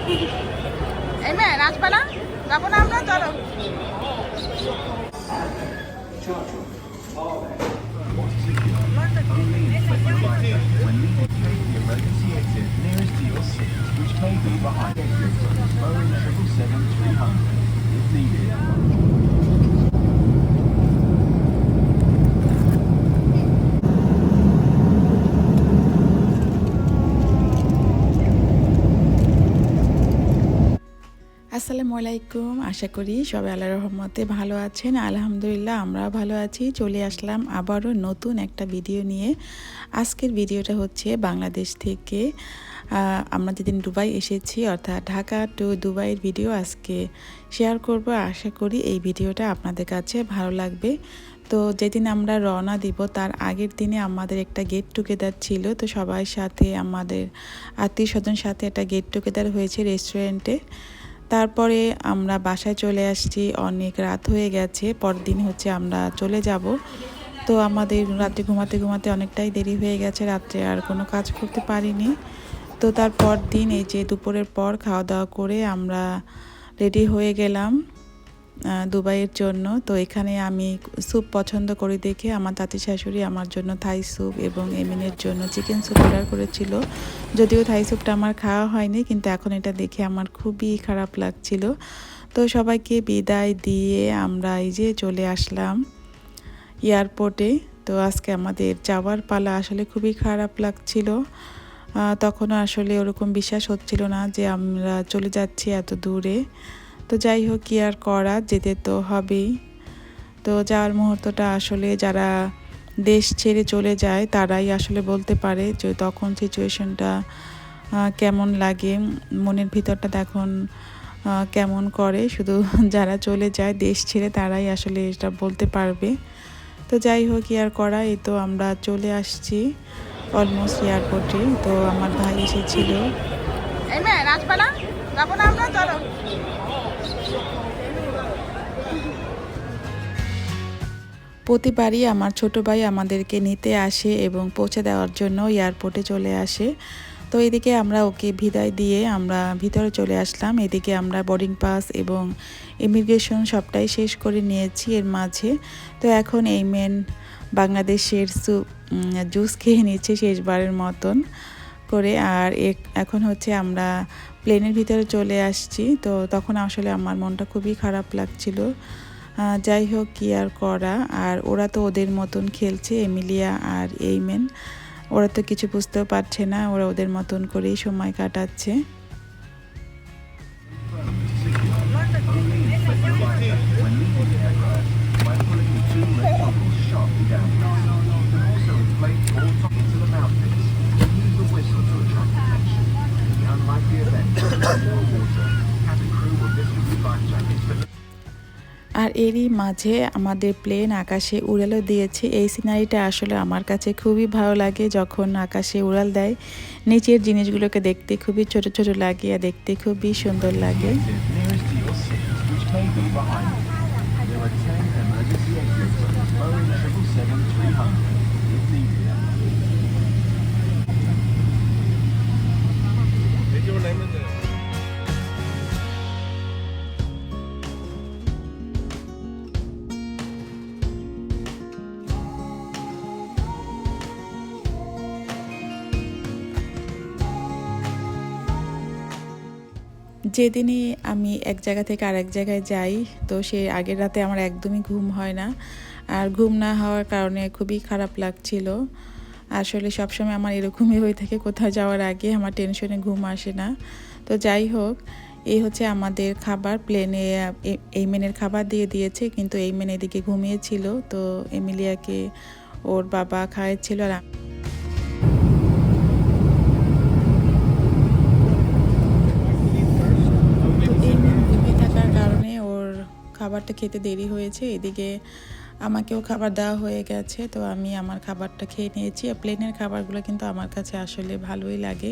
এই মেয়ে নাচবে না? যাবো না আমরা, চলো। When leaving, take the emergency exit nearest to your seat, which may be behind exit Boeing 777-300 if needed. আসসালামু আলাইকুম, আশা করি সবাই আল্লাহর রহমতে ভালো আছেন। আলহামদুলিল্লাহ আমরা ভালো আছি। চলে আসলাম আবারও নতুন একটা ভিডিও নিয়ে। আজকের ভিডিওটা হচ্ছে বাংলাদেশ থেকে আমরা যেদিন দুবাই এসেছি, অর্থাৎ ঢাকা টু দুবাইয়ের ভিডিও আজকে শেয়ার করব। আশা করি এই ভিডিওটা আপনাদের কাছে ভালো লাগবে। তো যেদিন আমরা রওনা দিব তার আগের দিনে আমাদের একটা গেট টুগেদার ছিল। তো সবার সাথে, আমাদের আত্মীয় স্বজন সাথে একটা গেট টুগেদার হয়েছে রেস্টুরেন্টে। তারপরে আমরা বাসায় চলে আসছি, অনেক রাত হয়ে গেছে। পরের দিন হচ্ছে আমরা চলে যাব। তো আমাদের রাত্রে ঘুমাতে ঘুমাতে অনেকটাই দেরি হয়ে গেছে, রাত্রে আর কোনো কাজ করতে পারিনি। তো তারপর দিন এই যে দুপুরের পর খাওয়া দাওয়া করে আমরা রেডি হয়ে গেলাম দুবাইয়ের জন্য। তো এখানে আমি স্যুপ পছন্দ করি দেখে আমার দাদি শাশুড়ি আমার জন্য থাই স্যুপ এবং এমিনের জন্য চিকেন স্যুপ অর্ডার করেছিল। যদিও থাই স্যুপটা আমার খাওয়া হয়নি, কিন্তু এখন এটা দেখে আমার খুবই খারাপ লাগছিল। তো সবাইকে বিদায় দিয়ে আমরা এই যে চলে আসলাম এয়ারপোর্টে। তো আজকে আমাদের যাওয়ার পালা, আসলে খুবই খারাপ লাগছিল। তখনও আসলে ওরকম বিশ্বাস হচ্ছিল না যে আমরা চলে যাচ্ছি এত দূরে। তো যাই হোক, কি আর করা, যেতে তো হবেই। তো যাওয়ার মুহূর্তটা আসলে যারা দেশ ছেড়ে চলে যায় তারাই আসলে বলতে পারে যে তখন সিচুয়েশনটা কেমন লাগে, মনের ভিতরটা তখন কেমন করে। শুধু যারা চলে যায় দেশ ছেড়ে তারাই আসলে এটা বলতে পারবে। তো যাই হোক, কি আর করা, এই তো আমরা চলে আসছি অলমোস্ট এয়ারপোর্টে। তো আমার ভাই এসেছিল। এই মেয়ে নাচবে না? যাবো না আমরা, চলো। প্রতিবারই আমার ছোট ভাই আমাদেরকে নিতে আসে এবং পৌঁছে দেওয়ার জন্য এয়ারপোর্টে চলে আসে। তো এদিকে আমরা ওকে বিদায় দিয়ে আমরা ভিতরে চলে আসলাম। এদিকে আমরা বোর্ডিং পাস এবং ইমিগ্রেশন সবটাই শেষ করে নিয়েছি এর মাঝে। তো এখন এই মেন বাংলাদেশের জুস খেয়ে নিচ্ছে শেষবারের মতন করে। আর এখন হচ্ছে আমরা প্লেনের ভিতরে চলে আসছি। তো তখন আসলে আমার মনটা খুবই খারাপ লাগছিল। যাই হোক, কি আর করা। আর ওরা তো ওদের মতন খেলছে, এমিলিয়া আর এইমেন। ওরা তো কিছু বুঝতেও পারছে না, ওরা ওদের মতন করেই সময় কাটাচ্ছে। When leaving the aircraft, by pulling the two red toggles sharply down. You can also inflate all toggles to the mouthpiece and use the whistle to attract attention. In the unlikely event of underwater water, cabin crew will distribute life jackets for আর এরই মাঝে আমাদের plane আকাশে উড়ালও দিয়েছে। এই সিনারিটা আসলে আমার কাছে খুবই ভালো লাগে, যখন আকাশে উড়াল দেয়। নিচের জিনিসগুলোকে দেখতে খুবই ছোট ছোট লাগে আর দেখতে খুবই সুন্দর লাগে। nearest to your seat, which may be behind you. There are 10 emergency exits Boeing 777-300 if needed. যেদিনই আমি এক জায়গা থেকে আরেক জায়গায় যাই, তো সে আগের রাতে আমার একদমই ঘুম হয় না। আর ঘুম না হওয়ার কারণে খুবই খারাপ লাগছিল। আসলে সবসময় আমার এরকমই হয়ে থাকে, কোথাও যাওয়ার আগে আমার টেনশনে ঘুম আসে না। তো যাই হোক, এই হচ্ছে আমাদের খাবার। প্লেনে এইমেনের খাবার দিয়ে দিয়েছে, কিন্তু এইমেন এদিকে ঘুমিয়েছিল। তো এমিলিয়াকে ওর বাবা খাওয়াচ্ছিল। আর খাবারটা খেতে দেরি হয়েছে। এদিকে আমাকেও খাবার দেওয়া হয়ে গেছে, তো আমি আমার খাবারটা খেয়ে নিয়েছি। আর প্লেনের খাবারগুলো কিন্তু আমার কাছে আসলে ভালোই লাগে।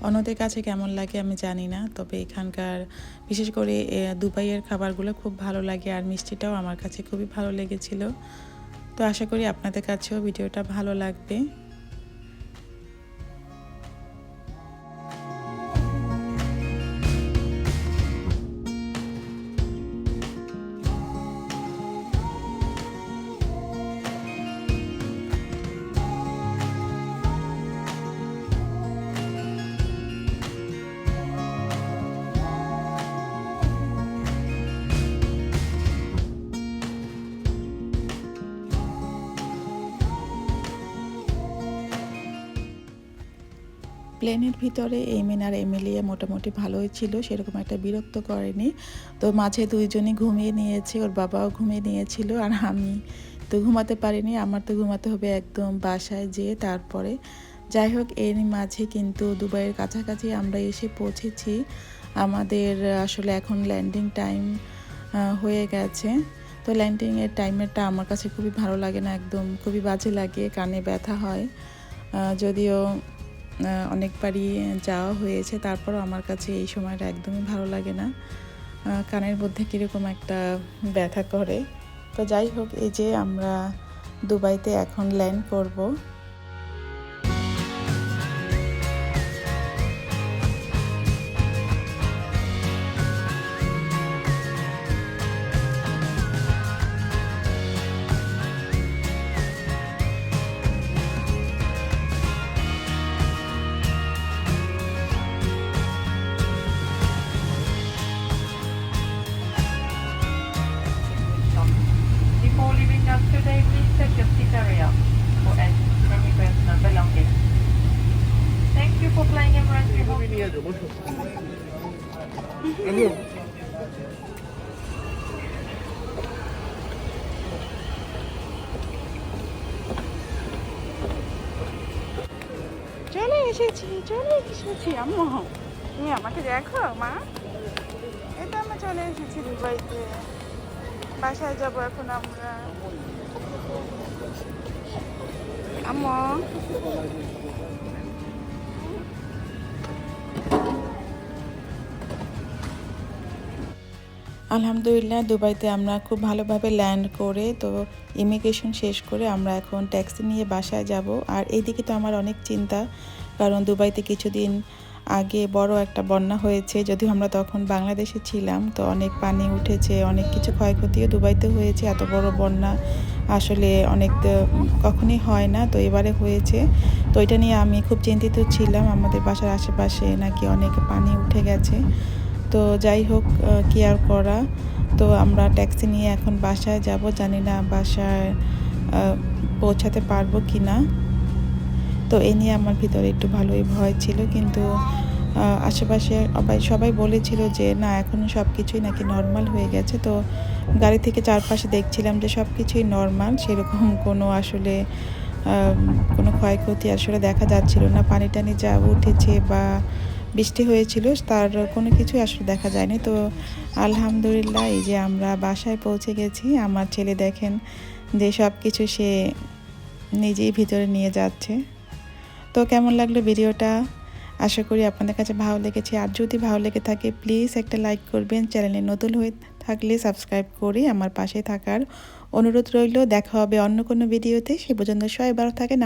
অন্যদের কাছে কেমন লাগে আমি জানি না, তবে এখানকার বিশেষ করে দুবাইয়ের খাবারগুলো খুব ভালো লাগে। আর মিষ্টিটাও আমার কাছে খুবই ভালো লেগেছিল। তো আশা করি আপনাদের কাছেও ভিডিওটা ভালো লাগবে। প্লেনের ভিতরে এইমেন আর এমিলিয়া মোটামুটি ভালোই ছিল, সেরকম একটা বিরক্ত করেনি। তো মাঝে দুইজনই ঘুমিয়ে নিয়েছে, ওর বাবাও ঘুমিয়ে নিয়েছিল, আর আমি তো ঘুমাতে পারিনি। আমার তো ঘুমাতে হবে একদম বাসায় যেয়ে তারপরে। যাই হোক, এর মাঝে কিন্তু দুবাইয়ের কাছাকাছি আমরা এসে পৌঁছেছি। আমাদের আসলে এখন ল্যান্ডিং টাইম হয়ে গেছে। তো ল্যান্ডিংয়ের টাইমেরটা আমার কাছে খুবই ভালো লাগে না, একদম খুবই বাজে লাগে, কানে ব্যথা হয়। যদিও অনেকবারই যাওয়া হয়েছে, তারপরও আমার কাছে এই সময়টা একদমই ভালো লাগে না, কানের মধ্যে কীরকম একটা ব্যথা করে। তো যাই হোক, এই যে আমরা দুবাইতে এখন ল্যান্ড করব। Before leaving us today, please check your seat area for any personal belongings. Thank you for flying Emirates. We hope চলে এসেছি আম্মু। তুমি আমাকে দেখো মা, এই তো আমরা চলে এসেছি দুবাইতে। বাসায় যাবো এখন আমরা। আম্মু আলহামদুলিল্লাহ, দুবাইতে আমরা খুব ভালোভাবে ল্যান্ড করে, তো ইমিগ্রেশন শেষ করে আমরা এখন ট্যাক্সি নিয়ে বাসায় যাব। আর এইদিকে তো আমার অনেক চিন্তা, কারণ দুবাইতে কিছুদিন আগে বড় একটা বন্যা হয়েছে, যদিও আমরা তখন বাংলাদেশে ছিলাম। তো অনেক পানি উঠেছে, অনেক কিছু ক্ষয়ক্ষতিও দুবাইতে হয়েছে। এত বড় বন্যা আসলে অনেক কখনই হয় না, তো এবারে হয়েছে। তো এটা নিয়ে আমি খুব চিন্তিত ছিলাম, আমাদের বাসার আশেপাশে নাকি অনেক পানি উঠে গেছে। তো যাই হোক, কি আর করা। তো আমরা ট্যাক্সি নিয়ে এখন বাসায় যাব, জানি না বাসায় পৌঁছাতে পারবো কি না। তো এই নিয়ে আমার ভিতরে একটু ভালোই ভয় ছিল, কিন্তু আশেপাশে সবাই বলেছিল যে না, এখন সব কিছুই নাকি নর্মাল হয়ে গেছে। তো গাড়ি থেকে চারপাশে দেখছিলাম যে সব কিছুই নর্মাল, সেরকম কোনো আসলে কোনো ক্ষয়ক্ষতি আসলে দেখা যাচ্ছিল না। পানি টানি যা উঠেছে বা বৃষ্টি হয়েছিল তার কোনো কিছুই আসলে দেখা যায়নি। তো আলহামদুলিল্লাহ, এই যে আমরা বাসায় পৌঁছে গেছি। আমার ছেলে দেখেন যে সব কিছু সে নিজেই ভিতরে নিয়ে যাচ্ছে। তো কেমন লাগলো ভিডিওটা, আশা করি আপনাদের কাছে ভালো লেগেছে। আর যদি ভালো লেগে থাকে প্লিজ একটা লাইক করবেন, চ্যানেলে নতুন হয়ে থাকলে সাবস্ক্রাইব করে আমার পাশে থাকার অনুরোধ রইল। দেখা হবে অন্য কোনো ভিডিওতে, সে পর্যন্ত সবাই ভালো থাকেন।